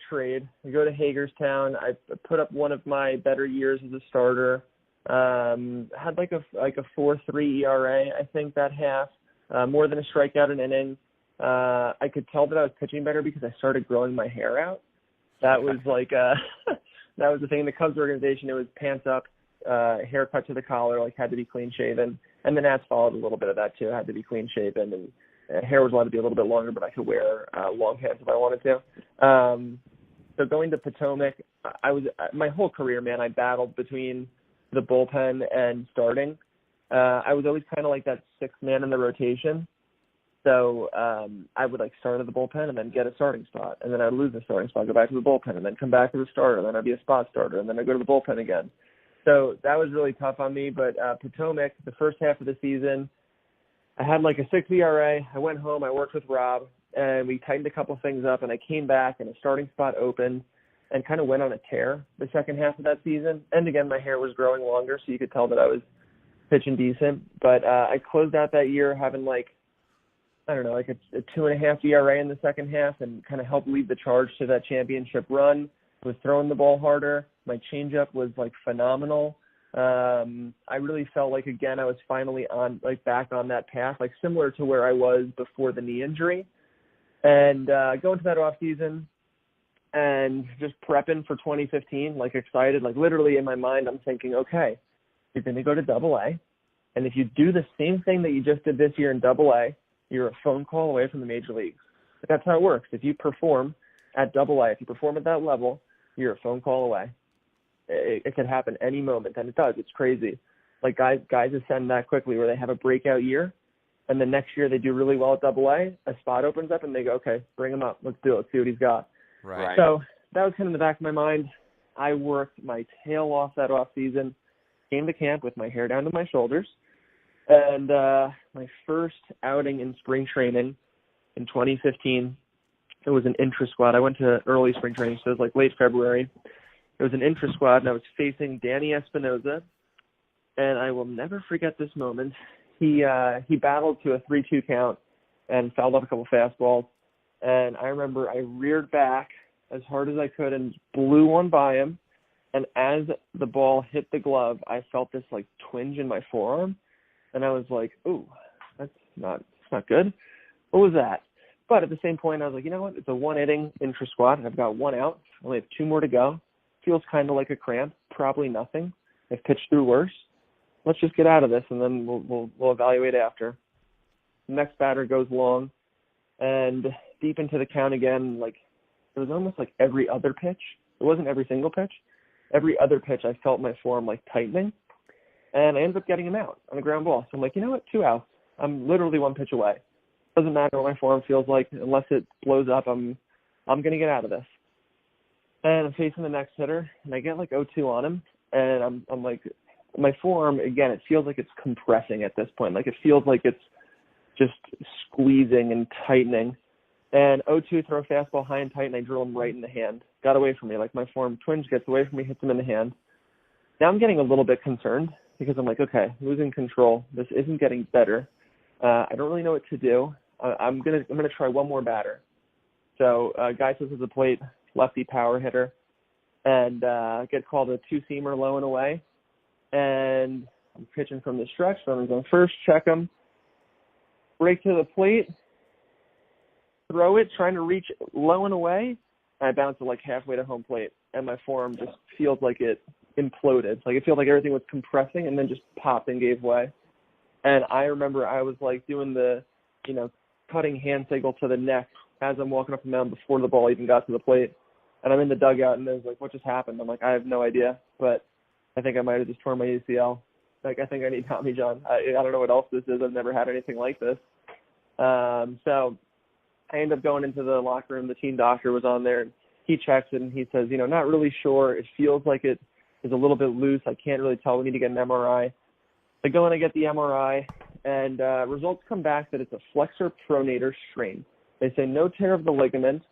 S2: trade, I go to Hagerstown. I put up one of my better years as a starter. Had like a 4.3 ERA, I think, that half. More than a strikeout an inning. I could tell that I was pitching better because I started growing my hair out. That was like that was the thing in the Cubs organization. It was pants up, haircut to the collar, like had to be clean shaven, and the Nats followed a little bit of that too. Had to be clean shaven, and hair was allowed to be a little bit longer, but I could wear long pants if I wanted to. So going to Potomac, I was my whole career, man. I battled between the bullpen and starting. I was always kind of like that sixth man in the rotation. So I would like start at the bullpen and then get a starting spot, and then I'd lose the starting spot, go back to the bullpen, and then come back to the starter, and then I'd be a spot starter, and then I'd go to the bullpen again. So that was really tough on me. But Potomac, the first half of the season, I had like a 6 ERA. I went home, I worked with Rob, and we tightened a couple things up, and I came back, and a starting spot opened, and kind of went on a tear the second half of that season. And again, my hair was growing longer, so you could tell that I was pitching decent. But I closed out that year having like, I don't know, like a 2.5 ERA in the second half, and kind of helped lead the charge to that championship run. Was throwing the ball harder. My changeup was like phenomenal. I really felt like, again, I was finally back on that path, like similar to where I was before the knee injury. And going to that off season and just prepping for 2015, like excited, like literally in my mind, I'm thinking, okay, you're going to go to Double-A, and if you do the same thing that you just did this year in Double-A, you're a phone call away from the major leagues. But that's how it works. If you perform at Double-A, if you perform at that level, you're a phone call away. It could happen any moment, and it does. It's crazy. Like guys ascend that quickly, where they have a breakout year, and the next year they do really well at Double-A, a spot opens up, and they go, okay, bring him up. Let's do it. Let's see what he's got.
S1: Right.
S2: So that was kind of in the back of my mind. I worked my tail off that off season, came to camp with my hair down to my shoulders, and my first outing in spring training in 2015, it was an intra-squad. I went to early spring training, so it was like late February. It was an intra-squad, and I was facing Danny Espinoza, and I will never forget this moment. He battled to a 3-2 count and fouled up a couple fastballs, and I remember I reared back as hard as I could and blew one by him, and as the ball hit the glove, I felt this like twinge in my forearm, and I was like, ooh, that's not good. What was that? But at the same point, I was like, you know what? It's a one-inning intra-squad, and I've got one out. I only have 2 more to go. Feels kind of like a cramp. Probably nothing. I've pitched through worse. Let's just get out of this, and then we'll evaluate after. The next batter goes long, and deep into the count again, like it was almost like every other pitch. It wasn't every single pitch. Every other pitch, I felt my form like tightening, and I ended up getting him out on a ground ball. So I'm like, you know what? 2 outs. I'm literally 1 pitch away. Doesn't matter what my form feels like, unless it blows up. I'm gonna get out of this. And I'm facing the next hitter, and I get like 0-2 on him, and I'm like, my forearm again, it feels like it's compressing at this point. Like it feels like it's just squeezing and tightening. And 0-2, throw a fastball high and tight, and I drill him right in the hand. Got away from me. Like my forearm twinge gets away from me, hits him in the hand. Now I'm getting a little bit concerned because I'm like, okay, losing control. This isn't getting better. I don't really know what to do. I'm gonna try one more batter. So guy sits at the plate, lefty power hitter, and get called a 2-seamer low and away. And I'm pitching from the stretch, so I'm going first, check him, break to the plate, throw it, trying to reach low and away, and I bounce it like halfway to home plate, and my forearm just feels like it imploded. Like it feels like everything was compressing and then just popped and gave way. And I remember I was like doing the, cutting hand signal to the neck as I'm walking up and down before the ball even got to the plate. And I'm in the dugout, and there's like, what just happened? I'm like, I have no idea, but I think I might have just torn my ACL. Like, I think I need Tommy John. I don't know what else this is. I've never had anything like this. So I ended up going into the locker room. The team doctor was on there, and he checks it, and he says, not really sure. It feels like it is a little bit loose. I can't really tell. We need to get an MRI. I go in, I get the MRI, and results come back that it's a flexor pronator strain. They say no tear of the ligament,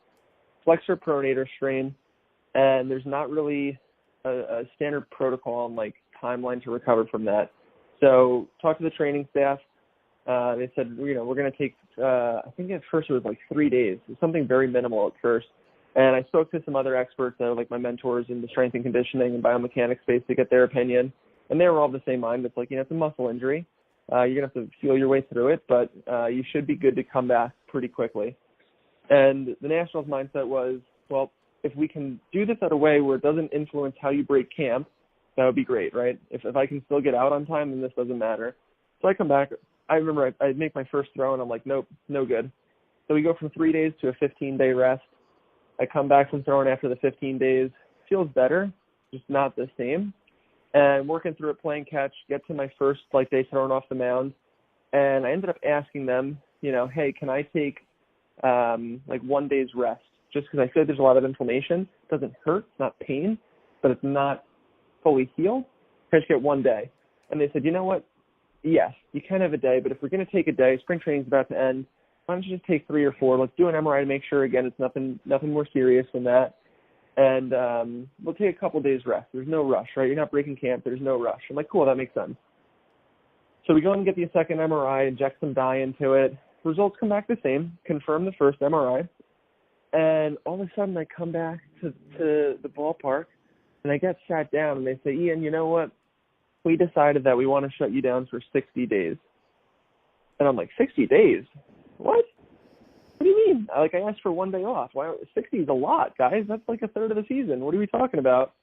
S2: flexor pronator strain, and there's not really a standard protocol and like timeline to recover from that. So talked to the training staff. They said, we're going to take, I think at first it was like 3 days. It was something very minimal at first. And I spoke to some other experts that are like my mentors in the strength and conditioning and biomechanics space to get their opinion. And they were all of the same mind. It's like, it's a muscle injury. You're going to have to feel your way through it, but you should be good to come back pretty quickly. And the Nationals' mindset was, well, if we can do this at a way where it doesn't influence how you break camp, that would be great, right? If I can still get out on time, then this doesn't matter. So I come back. I remember I make my first throw, and I'm like, nope, no good. So we go from 3 days to a 15-day rest. I come back from throwing after the 15 days. Feels better, just not the same. And working through it, playing catch, get to my first day throwing off the mound. And I ended up asking them, hey, can I take 1 day's rest? Just because I feel like there's a lot of inflammation. It doesn't hurt, it's not pain, but it's not fully healed. Can I just get 1 day? And they said, you know what? Yes, you can have a day, but if we're going to take a day, spring training's about to end, why don't you just take 3 or 4? Let's do an MRI to make sure, again, it's nothing more serious than that. And we'll take a couple days rest. There's no rush, right? You're not breaking camp. There's no rush. I'm like, cool, that makes sense. So we go and get the second MRI, inject some dye into it. Results come back the same, confirm the first MRI. And all of a sudden I come back to the ballpark, and I get sat down, and they say, Ian, you know what? We decided that we want to shut you down for 60 days. And I'm like, 60 days? What? What do you mean? I asked for 1 day off. Why? 60 is a lot, guys. That's like a third of the season. What are we talking about?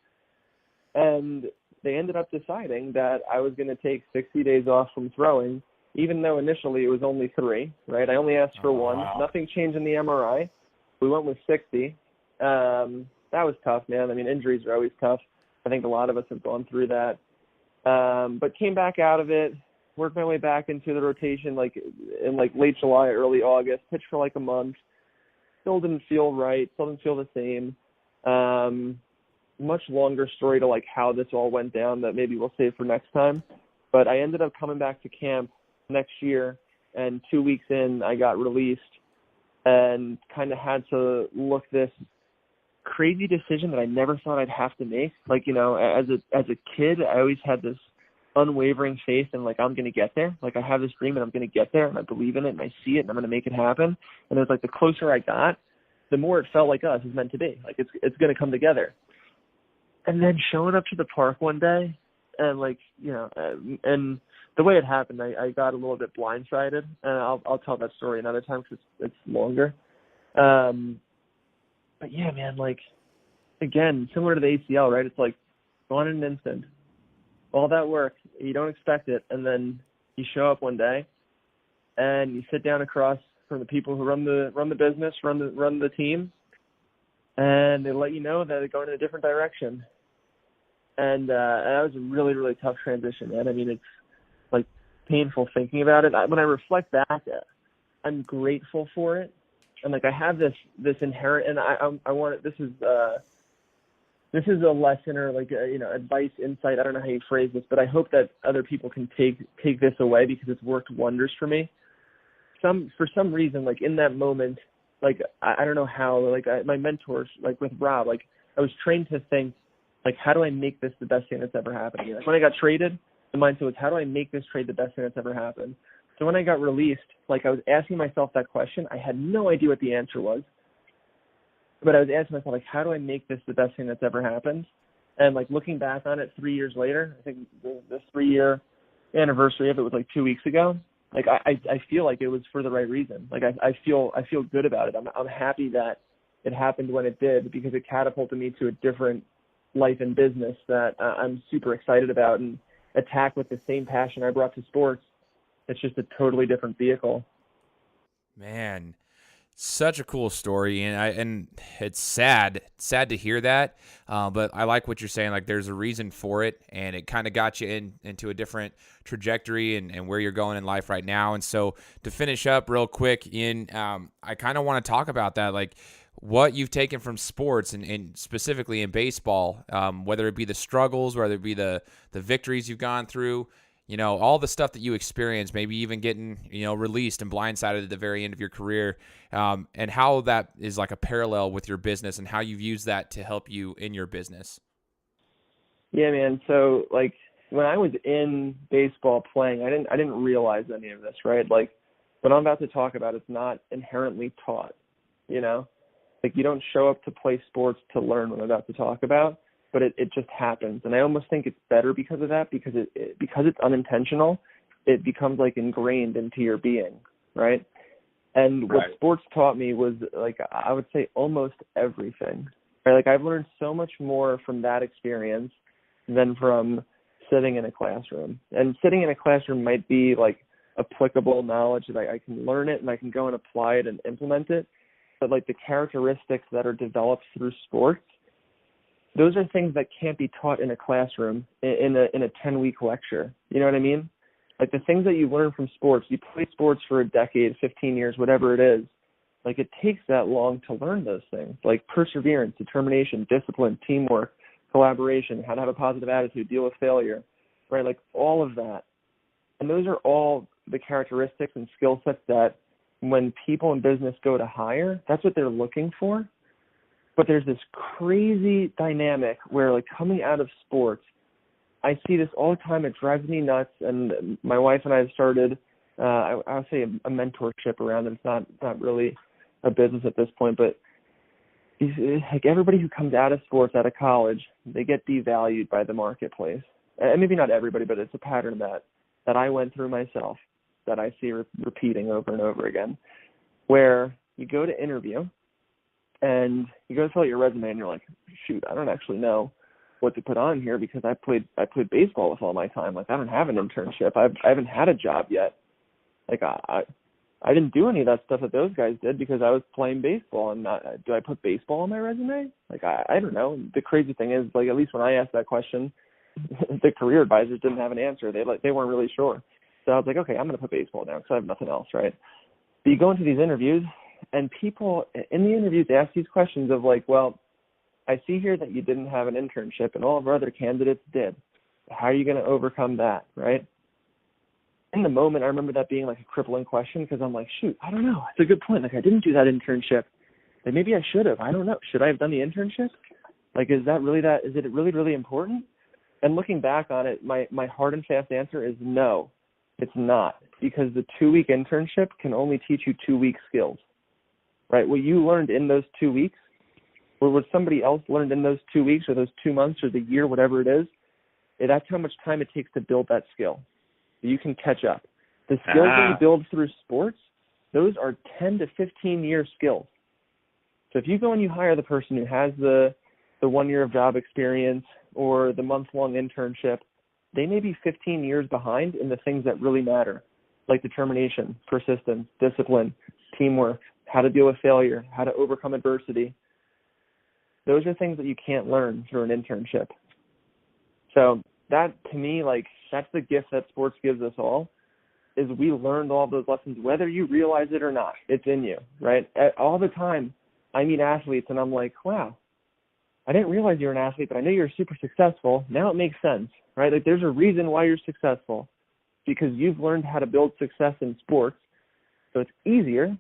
S2: And they ended up deciding that I was going to take 60 days off from throwing, even though initially it was only 3, right? I only asked for 1.
S1: Wow.
S2: Nothing changed in the MRI. We went with 60. That was tough, man. I mean, injuries are always tough. I think a lot of us have gone through that. But came back out of it, worked my way back into the rotation in late July, early August, pitched for a month. Still didn't feel right, still didn't feel the same. Much longer story to how this all went down that maybe we'll save for next time. But I ended up coming back to camp next year, and 2 weeks in, I got released and kind of had to look this crazy decision that I never thought I'd have to make. As a kid, I always had this unwavering faith in I'm going to get there. I have this dream and I'm going to get there, and I believe in it and I see it and I'm going to make it happen. And it was the closer I got, the more it felt like us is meant to be. It's going to come together. And then showing up to the park one day and and the way it happened, I got a little bit blindsided, and I'll tell that story another time because it's longer. But yeah, man, again, similar to the ACL, right? It's gone in an instant. All that work, you don't expect it, and then you show up one day, and you sit down across from the people who run the business, run the team, and they let you know that they're going in a different direction. And that was a really, really tough transition, man. I mean, it's painful thinking about it. When I reflect back, I'm grateful for it. And I have this inherent, and I want it. This is a lesson or advice, insight. I don't know how you phrase this, but I hope that other people can take this away because it's worked wonders for me. For some reason, in that moment, I don't know how. My mentors, with Rob, I was trained to think, how do I make this the best thing that's ever happened to me? When I got traded, the mindset was, how do I make this trade the best thing that's ever happened? So when I got released, I was asking myself that question. I had no idea what the answer was. But I was asking myself, how do I make this the best thing that's ever happened? And, looking back on it 3 years later, I think the 3-year anniversary of it was, 2 weeks ago. I feel like it was for the right reason. I feel good about it. I'm happy that it happened when it did because it catapulted me to a different life and business that I'm super excited about and attack with the same passion I brought to sports. It's just a totally different vehicle.
S1: Man, such a cool story, and it's sad to hear that. But I like what you're saying. There's a reason for it, and it kind of got you into a different trajectory and where you're going in life right now. And so to finish up real quick, Ian, I kind of want to talk about that, what you've taken from sports and specifically in baseball, whether it be the struggles, whether it be the victories you've gone through. all the stuff that you experienced, maybe even getting, released and blindsided at the very end of your career, and how that is like a parallel with your business and how you've used that to help you in your business.
S2: Yeah, man. So like when I was in baseball playing, I didn't realize any of this, right? Like what I'm about to talk about, it's not inherently taught, like you don't show up to play sports to learn what I'm about to talk about, but it just happens. And I almost think it's better because of that, because because it's unintentional, it becomes like ingrained into your being, right? And what sports taught me was, like, I would say almost everything, right? Like I've learned so much more from that experience than from sitting in a classroom. And sitting in a classroom might be like applicable knowledge that I can learn it and I can go and apply it and implement it. But like the characteristics that are developed through sports, those are things that can't be taught in a classroom in a 10-week lecture. You know what I mean? Like the things that you learn from sports, you play sports for a decade, 15 years, whatever it is. Like it takes that long to learn those things, like perseverance, determination, discipline, teamwork, collaboration, how to have a positive attitude, deal with failure, right? Like all of that. And those are all the characteristics and skill sets that when people in business go to hire, that's what they're looking for. But there's this crazy dynamic where, like, coming out of sports, I see this all the time. It drives me nuts. And my wife and I have started, I would say, a mentorship around it. It's not really a business at this point, but like everybody who comes out of sports, out of college, they get devalued by the marketplace. And maybe not everybody, but it's a pattern that I went through myself, that I see repeating over and over again, where you go to interview and you go to fill out your resume and you're like, shoot, I don't actually know what to put on here because I played baseball with all my time. Like I don't have an internship. I haven't had a job yet. Like I didn't do any of that stuff that those guys did because I was playing baseball. And do I put baseball on my resume? Like I don't know. The crazy thing is, like, at least when I asked that question, the career advisors didn't have an answer. They weren't really sure. So I was like, okay, I'm going to put baseball down because I have nothing else, right? But you go into these interviews, and people in the interviews ask these questions of like, well, I see here that you didn't have an internship, and all of our other candidates did. How are you going to overcome that, right? In the moment, I remember that being like a crippling question because I'm like, shoot, I don't know. It's a good point. Like, I didn't do that internship. Like, maybe I should have. I don't know. Should I have done the internship? Like, is it really, really important? And looking back on it, my hard and fast answer is no, it's not, because the 2-week internship can only teach you 2-week skills, right? What you learned in those 2 weeks, or what somebody else learned in those 2 weeks or those 2 months or the year, whatever it is, that's how much time it takes to build that skill. You can catch up. The skills that you build through sports, those are 10 to 15-year skills. So if you go and you hire the person who has the 1 year of job experience or the month-long internship, they may be 15 years behind in the things that really matter, like determination, persistence, discipline, teamwork, how to deal with failure, how to overcome adversity. Those are things that you can't learn through an internship. So that, to me, like, that's the gift that sports gives us all, is we learned all those lessons, whether you realize it or not. It's in you, right? All the time I meet athletes and I'm like, wow, I didn't realize you're an athlete, but I know you're super successful. Now it makes sense, right? Like, there's a reason why you're successful, because you've learned how to build success in sports. So it's easier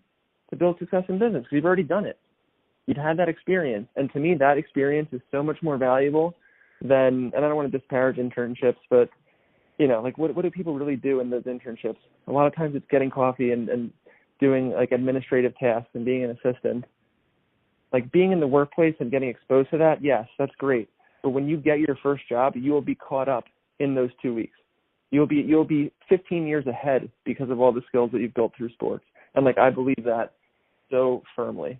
S2: to build success in business because you've already done it. You've had that experience. And to me, that experience is so much more valuable than, and I don't want to disparage internships, but, you know, like, what do people really do in those internships? A lot of times it's getting coffee and doing, like, administrative tasks and being an assistant. Like, being in the workplace and getting exposed to that, yes, that's great. But when you get your first job, you will be caught up in those 2 weeks. You'll be 15 years ahead because of all the skills that you've built through sports. And, like, I believe that so firmly.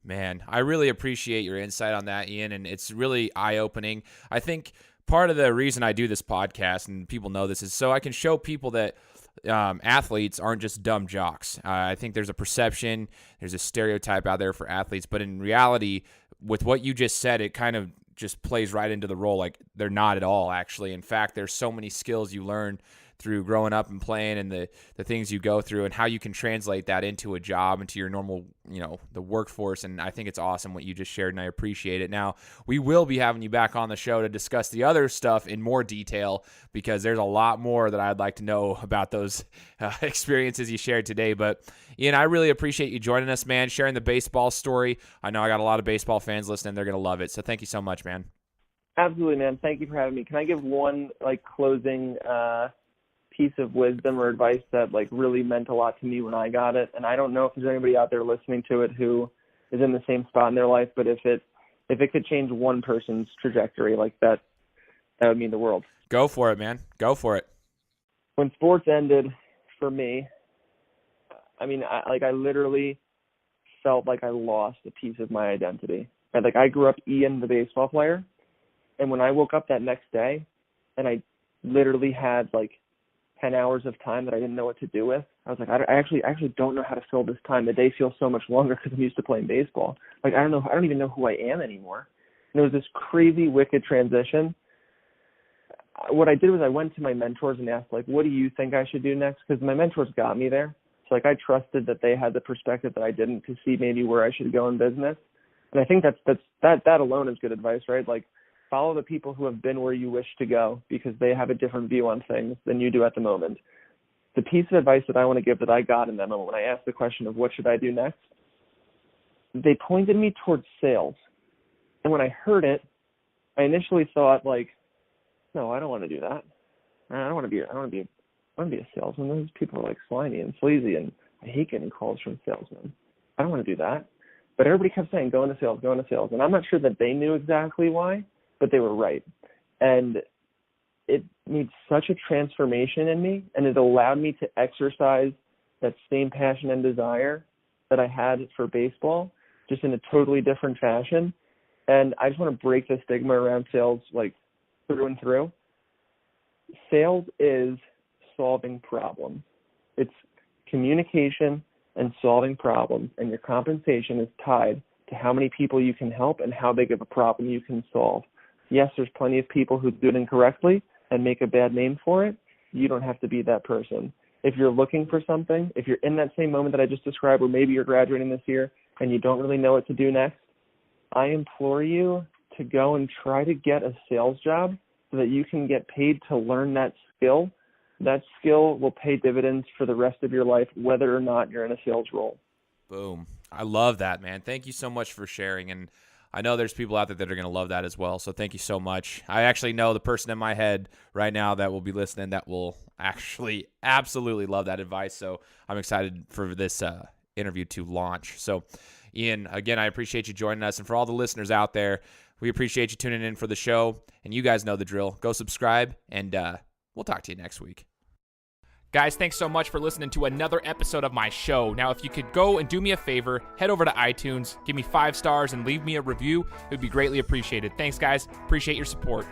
S1: Man, I really appreciate your insight on that, Ian, and it's really eye-opening. I think part of the reason I do this podcast, and people know this, is so I can show people that athletes aren't just dumb jocks. I think there's a perception, there's a stereotype out there for athletes, but in reality, with what you just said, it kind of just plays right into the role. Like, they're not at all, actually. In fact, there's so many skills you learn through growing up and playing and the things you go through and how you can translate that into a job, into your normal, the workforce. And I think it's awesome what you just shared, and I appreciate it. Now, we will be having you back on the show to discuss the other stuff in more detail, because there's a lot more that I'd like to know about those experiences you shared today. But Ian, I really appreciate you joining us, man, sharing the baseball story. I know I got a lot of baseball fans listening. They're going to love it. So thank you so much, man.
S2: Absolutely, man. Thank you for having me. Can I give one closing piece of wisdom or advice that really meant a lot to me when I got it? And I don't know if there's anybody out there listening to it who is in the same spot in their life, but if it could change one person's trajectory like that, that would mean the world.
S1: Go for it, man. Go for it.
S2: When sports ended for me, I mean, I literally felt like I lost a piece of my identity. I grew up Ian, the baseball player, and when I woke up that next day and I literally had 10 hours of time that I didn't know what to do with, I was like, I actually don't know how to fill this time. The day feels so much longer because I'm used to playing baseball. I don't even know who I am anymore. And it was this crazy, wicked transition. What I did was I went to my mentors and asked, what do you think I should do next? Because my mentors got me there. So I trusted that they had the perspective that I didn't, to see maybe where I should go in business. And I think that alone is good advice, right? Follow the people who have been where you wish to go, because they have a different view on things than you do at the moment. The piece of advice that I want to give that I got in that moment when I asked the question of what should I do next, they pointed me towards sales. And when I heard it, I initially thought no, I don't want to do that. I don't want to be a salesman. Those people are slimy and sleazy, and I hate getting calls from salesmen. I don't want to do that. But everybody kept saying, go into sales, go into sales. And I'm not sure that they knew exactly why, but they were right. And it made such a transformation in me, and it allowed me to exercise that same passion and desire that I had for baseball, just in a totally different fashion. And I just want to break the stigma around sales, through and through. Sales is solving problems. It's communication and solving problems, and your compensation is tied to how many people you can help and how big of a problem you can solve. Yes, there's plenty of people who do it incorrectly and make a bad name for it. You don't have to be that person. If you're looking for something, if you're in that same moment that I just described, or maybe you're graduating this year and you don't really know what to do next, I implore you to go and try to get a sales job so that you can get paid to learn that skill. That skill will pay dividends for the rest of your life, whether or not you're in a sales role.
S1: Boom. I love that, man. Thank you so much for sharing. And I know there's people out there that are going to love that as well. So thank you so much. I actually know the person in my head right now that will be listening that will actually absolutely love that advice. So I'm excited for this interview to launch. So Ian, again, I appreciate you joining us. And for all the listeners out there, we appreciate you tuning in for the show. And you guys know the drill. Go subscribe, and we'll talk to you next week. Guys, thanks so much for listening to another episode of my show. Now, if you could go and do me a favor, head over to iTunes, give me 5 stars, and leave me a review, it would be greatly appreciated. Thanks, guys. Appreciate your support.